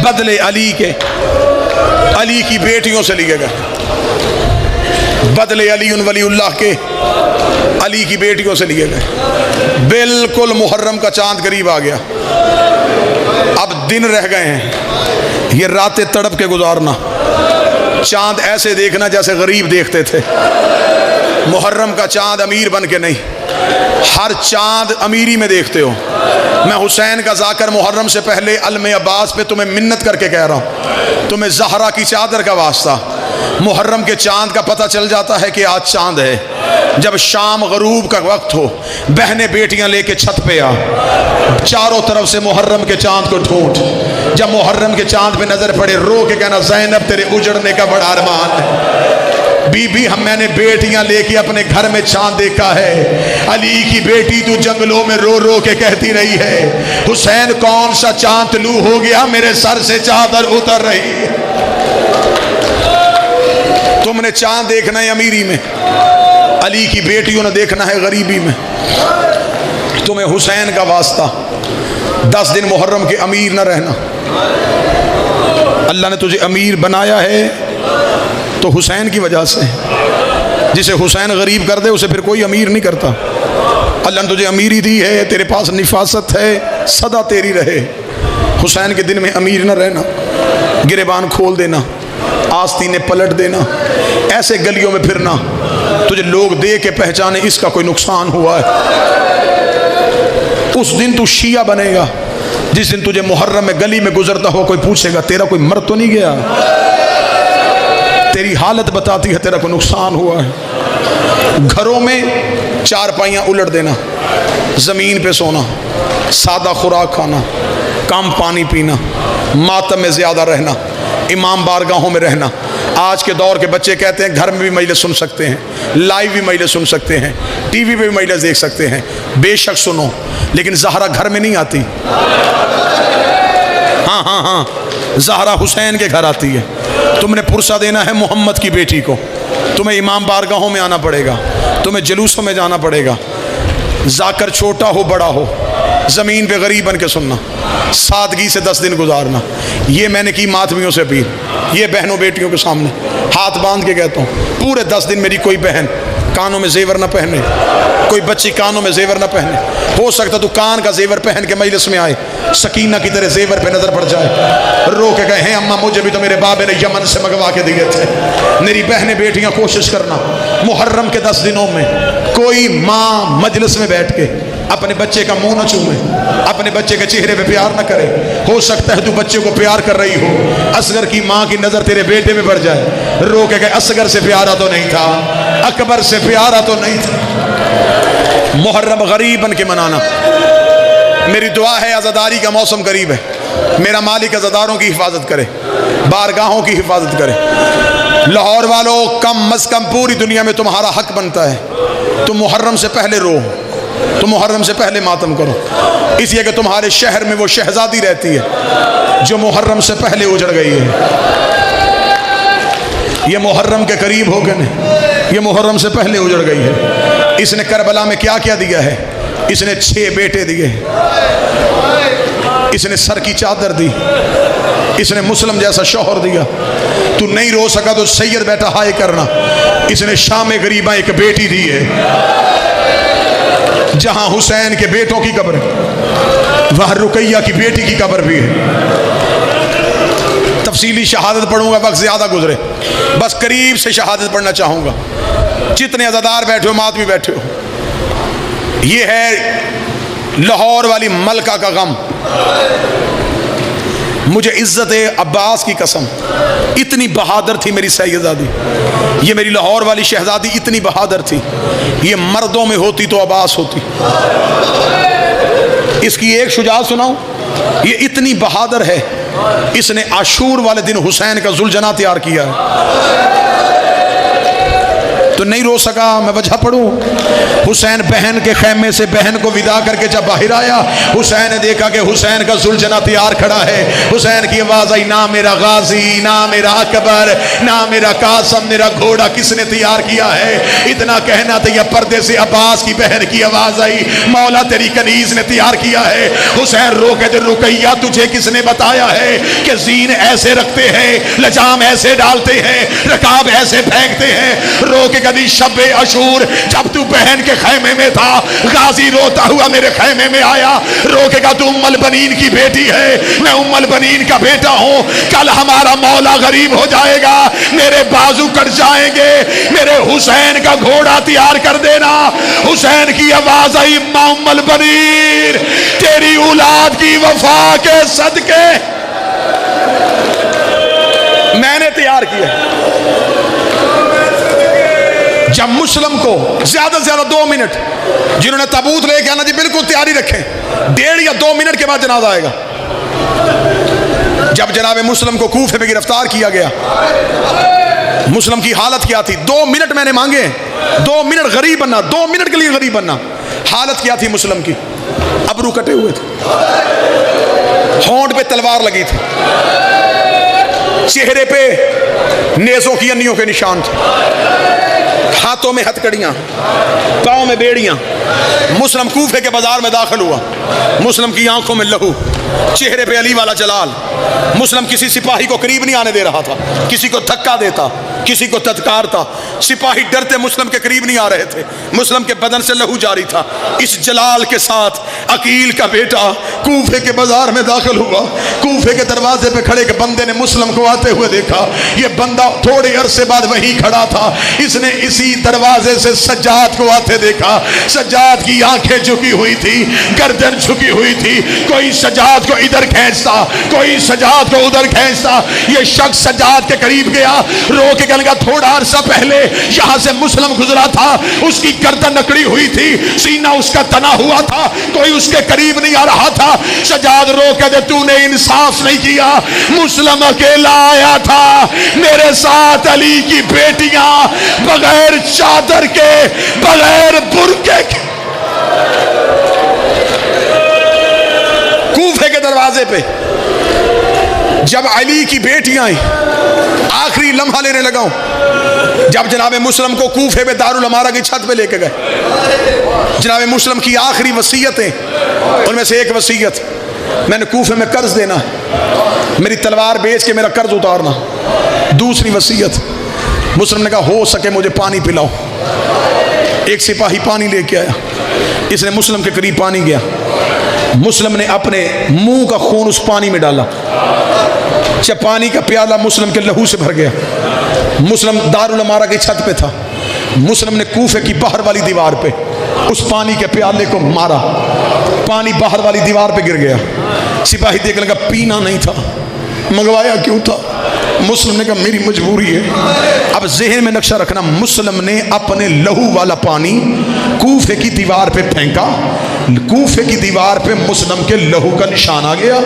बदले अली के, अली की बेटियों से लिए गए। बदले अली वलीउल्लाह के अली की बेटियों से लिए गए। बिल्कुल मुहर्रम का चांद करीब आ गया, अब दिन रह गए हैं, ये रातें तड़प के गुजारना। चांद ऐसे देखना जैसे गरीब देखते थे। मुहर्रम का चांद अमीर बन के नहीं, हर चांद अमीरी में देखते हो। मैं हुसैन का जाकर मुहर्रम से पहले अलमे अब्बास पे तुम्हें मिन्नत करके कह रहा हूँ, तुम्हें ज़हरा की चादर का वास्ता। मुहर्रम के चांद का पता चल जाता है कि आज चांद है। जब शाम गरूब का वक्त हो, बहनें बेटियां लेके छत पे आ, चारों तरफ से मुहर्रम के चांद को ढूंढ। जब मुहर्रम के चांद पे नजर पड़े, रो के कहना, ज़ैनब तेरे उजड़ने का बड़ा अरमान है। बीबी, हम मैंने बेटियां लेके अपने घर में चांद देखा है। अली की बेटी तू जंगलों में रो रो के कहती रही है, हुसैन कौन सा चांद तलू हो गया, मेरे सर से चादर उतर रही है। तुमने चांद देखना है अमीरी में, अली की बेटियों ने देखना है गरीबी में। तुम्हें हुसैन का वास्ता, 10 दिन मुहर्रम के अमीर न रहना। अल्लाह ने तुझे अमीर बनाया है तो हुसैन की वजह से। जिसे हुसैन गरीब कर दे उसे फिर कोई अमीर नहीं करता। अल्लाह ने तुझे अमीरी दी है, तेरे पास निफासत है, सदा तेरी रहे। हुसैन के दिन में अमीर न रहना, गिरेबान खोल देना, आस्तीनें पलट देना, ऐसे गलियों में फिरना तुझे लोग दे के पहचाने इसका कोई नुकसान हुआ है। उस दिन तू शिया बनेगा जिस दिन तुझे मुहर्रम में गली में गुजरता हो कोई पूछेगा तेरा कोई मर तो नहीं गया। तेरी हालत बताती है तेरा कोई नुकसान हुआ है। घरों में चारपाइयाँ उलट देना, ज़मीन पे सोना, सादा खुराक खाना, कम पानी पीना, मातम में ज़्यादा रहना, इमाम बारगाहों में रहना। आज के दौर के बच्चे कहते हैं घर में भी मजलिस सुन सकते हैं, लाइव भी मजलिस सुन सकते हैं, टीवी पे भी मजलिस देख सकते हैं। बेशक सुनो, लेकिन ज़हरा घर में नहीं आती। हाँ हाँ हाँ, ज़हरा हुसैन के घर आती है। तुमने पुरसा देना है मोहम्मद की बेटी को, तुम्हें इमाम बारगाहों में आना पड़ेगा, तुम्हें जुलूसों में जाना पड़ेगा। जाकर छोटा हो बड़ा हो, ज़मीन पे गरीब बन के सुनना, सादगी से 10 दिन गुजारना। ये मैंने की मातमियों से अपील, ये बहनों बेटियों के सामने हाथ बांध के कहता हूँ, पूरे 10 दिन मेरी कोई बहन कानों में जेवर ना पहने, कोई बच्ची कानों में जेवर ना पहने। हो सकता तो कान का जेवर पहन के मजलिस में आए, सकीना की तरह जेवर पे नजर पड़ जाए, रो के कहे अम्मा मुझे भी तो मेरे बाबे ने यमन से मंगवा के दिए थे। मेरी बहनें बेटियां कोशिश करना, मुहर्रम के 10 दिनों में कोई माँ मजलिस में बैठ के अपने बच्चे का मुंह न चूमे, अपने बच्चे के चेहरे पे प्यार न करे। हो सकता है तू बच्चे को प्यार कर रही हो, असगर की माँ की नजर तेरे बेटे में पड़ जाए, रो के कहे असगर से प्यारा तो नहीं था, अकबर से प्यारा तो नहीं था। मुहर्रम गरीब बन के मनाना। मेरी दुआ है अज़ादारी का मौसम करीब है, मेरा मालिक अज़ादारों की हिफाजत करे, बारगाहों की हिफाजत करे। लाहौर वालों, कम अज़ कम पूरी दुनिया में तुम्हारा हक बनता है तुम मुहर्रम से पहले रो, तुम मुहर्रम से पहले मातम करो, इसलिए कि तुम्हारे शहर में वो शहजादी रहती है जो मुहर्रम से पहले उजड़ गई है। ये मुहर्रम के करीब हो गए न, ये मुहर्रम से पहले उजड़ गई है। इसने करबला में क्या क्या दिया है? इसने 6 बेटे दिए, इसने सर की चादर दी, इसने मुस्लिम जैसा शौहर दिया। तू नहीं रो सका तो सैयद बेटा हाय करना, इसने शाम गरीबा एक बेटी दी है जहां हुसैन के बेटों की कब्र है, वहां रुकैया की बेटी की कब्र भी है। तफसीली शहादत पढ़ूंगा, वक्त ज्यादा गुजरे, बस करीब से शहादत पढ़ना चाहूंगा। जितने अज़ादार बैठे हो, मातमी बैठे हो, ये है लाहौर वाली मलका का गम। मुझे इज्जत अब्बास की कसम, इतनी बहादुर थी मेरी सैयदादी, ये मेरी लाहौर वाली शहजादी इतनी बहादुर थी, ये मर्दों में होती तो अब्बास होती। इसकी एक शुजाअत सुनाऊं, ये इतनी बहादुर है, इसने आशूर वाले दिन हुसैन का जुलजना तैयार किया है। तो नहीं रो सका। मैं वजह पढ़ूं? हुसैन बहन के खैमे से बहन को विदा करके जब बाहर आया, हुसैन ने देखा कि हुसैन का जुलझना तैयार खड़ा है। हुसैन की आवाज आई, ना मेरा गाजी, ना मेरा अकबर, ना मेरा कासम, मेरा घोड़ा किसने तैयार किया है? इतना कहना था, यह पर्दे से अब्बास की बहन की आवाज आई, मौला तेरी कनीज ने तैयार किया है। हुसैन रो के दे, रुकैया तुझे किसने बताया है कि जीन ऐसे रखते हैं, लजाम ऐसे डालते हैं, रकाब ऐसे फेंकते हैं? रो के कदी शब्बे अशूर जब तू बहन के खैमे में था, गाजी रोता हुआ मेरे खैमे में आया, रोकेगा तू उम्मुल बनीन की बेटी है, मैं उम्मुल बनीन का बेटा हूं। कल हमारा मौला गरीब हो जाएगा, मेरे बाजू कट जाएंगे, मेरे हुसैन का घोड़ा तैयार कर देना। हुसैन की आवाज आई, उम्मुल बनीन तेरी औलाद की वफा के सदके मैंने तैयार किया। जब मुस्लिम को ज्यादा से ज्यादा 2 मिनट, जिन्होंने ताबूत लेके आना जी बिल्कुल तैयारी रखें, 1.5 या 2 मिनट के बाद जनाजा आएगा। जब जनाब मुस्लिम को कूफे में गिरफ्तार किया गया, मुस्लिम की हालत क्या थी? 2 मिनट मैंने मांगे, 2 मिनट गरीब बनना, 2 मिनट के लिए गरीब बनना। हालत क्या थी मुस्लिम की? अबरू कटे हुए थे, होंठ पे तलवार लगी थी, चेहरे पे नेज़ों की अन्नियों के निशान थे, हाथों में हथकड़ियां, पांव में बेड़ियां। मुस्लिम कूफे के बाजार में दाखिल हुआ, मुस्लिम की आंखों में लहू, चेहरे पे अली वाला जलाल। मुस्लिम किसी सिपाही को करीब नहीं आने दे रहा था, किसी को धक्का देता, किसी को तत्कारता। सिपाही डरते मुस्लिम के करीब नहीं आ रहे थे, मुस्लिम के बदन से लहू जारी था। इस जलाल के साथ अकील का बेटा कूफे के बाजार में दाखिल हुआ। कूफे के दरवाजे पे खड़े के बंदे ने मुस्लिम को आते हुए देखा। ये बंदा थोड़े अरसे बाद वहीं खड़ा था, इसने इसी दरवाजे से सज्जाद को आते देखा। सज्जाद की आंखें झुकी हुई थी, गर्दन झुकी हुई थी। कोई सज्जाद को इधर खींचता, कोई सज्जाद को उधर खींचता। ये शख्स सज्जाद के करीब गया, रो के कहने लगा, थोड़ा अरसा पहले यहां से मुस्लिम गुजरा था, उसकी गर्दन नकड़ी हुई थी, सीना उसका तना हुआ था, कोई उसके करीब नहीं आ रहा था। सज्जाद रो के दे, तूने इंसाफ नहीं किया, मुस्लिम अकेला आया था, मेरे साथ अली की बेटियां बगैर चादर के, बगैर बुर्के के। कूफे के दरवाजे पे जब अली की बेटियां आई, आखिरी लम्हा लेने लगा हूं, जब जनाब मुस्लिम को कूफे में दारुल अमारा की छत पे लेके गए, जनाब मुस्लिम की आखिरी वसीयतें, उनमें से एक वसीयत, मैंने कूफे में कर्ज देना है, मेरी तलवार बेच के मेरा कर्ज उतारना। दूसरी वसीयत, मुस्लिम ने कहा, हो सके मुझे पानी पिलाओ। एक सिपाही पानी लेके आया, इसने मुस्लिम के करीब पानी गया, मुस्लिम ने अपने मुंह का खून उस पानी में डाला, जब पानी का प्याला मुस्लिम के लहू से भर गया। मुस्लिम दारुल अमारा की छत पे था, मुस्लिम ने कूफे की बाहर वाली दीवार पे उस पानी के प्याले को मारा, पानी बाहर वाली दीवार पे गिर गया। सिपाही देखने लगा, पीना नहीं था, मंगवाया क्यों था? मुस्लिम ने कहा, मेरी मजबूरी है। अब ज़हन में नक्शा रखना, मुस्लिम ने अपने लहू वाला पानी कूफे की दीवार पे फेंका, कूफे की दीवार पे मुस्लिम के लहू का निशान आ गया,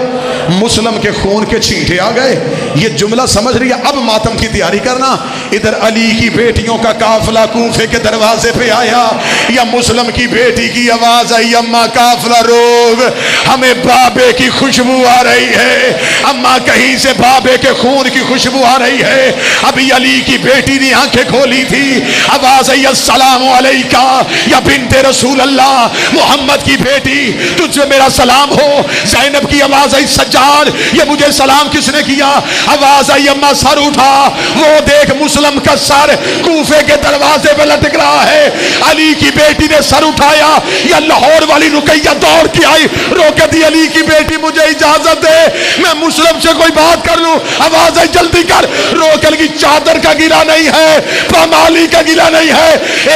मुस्लिम के खून के छींटे आ गए। ये जुमला समझ रही है? अब मातम की तैयारी करना। इधर अली की बेटियों का काफिला कूफे के दरवाजे पे आया, या मुस्लिम की बेटी की आवाज आई, अम्मा काफिला रोक, हमें बाबे की खुशबू आ रही है, अम्मा कहीं से बाबे के खून की खुशबू आ रही है। अभी अली की बेटी ने आंखें खोली थी, आवाज आई, अस्सलाम अलैका या बिन्ते रसूल अल्लाह, मोहम्मद की बेटी तुझे मेरा सलाम हो। ज़ैनब की आवाज आई, सज्जाद ये मुझे सलाम किसने किया? आवाज आई, अम्मा सर उठा, वो देख मुस्लिम का सर कूफे के दरवाजे पे लटक रहा है। अली की बेटी ने सर उठाया, या लाहौर वाली रुकैया दौड़ के आई, रोके दी, अली की बेटी मुझे इजाजत दे, मैं मुस्लिम से कोई बात कर लूं। आवाज आई, जल्दी कर। रोकल की चादर का गिला नहीं है, पामाली का गिला नहीं है,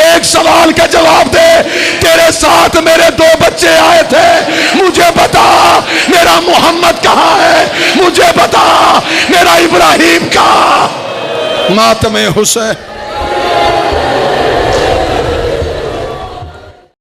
एक सवाल का जवाब दे, तेरे साथ मेरे 2 बच्चे आए थे, मुझे बता मेरा मोहम्मद कहां है, मुझे बता मेरा इब्राहिम का। मातम हुसैन।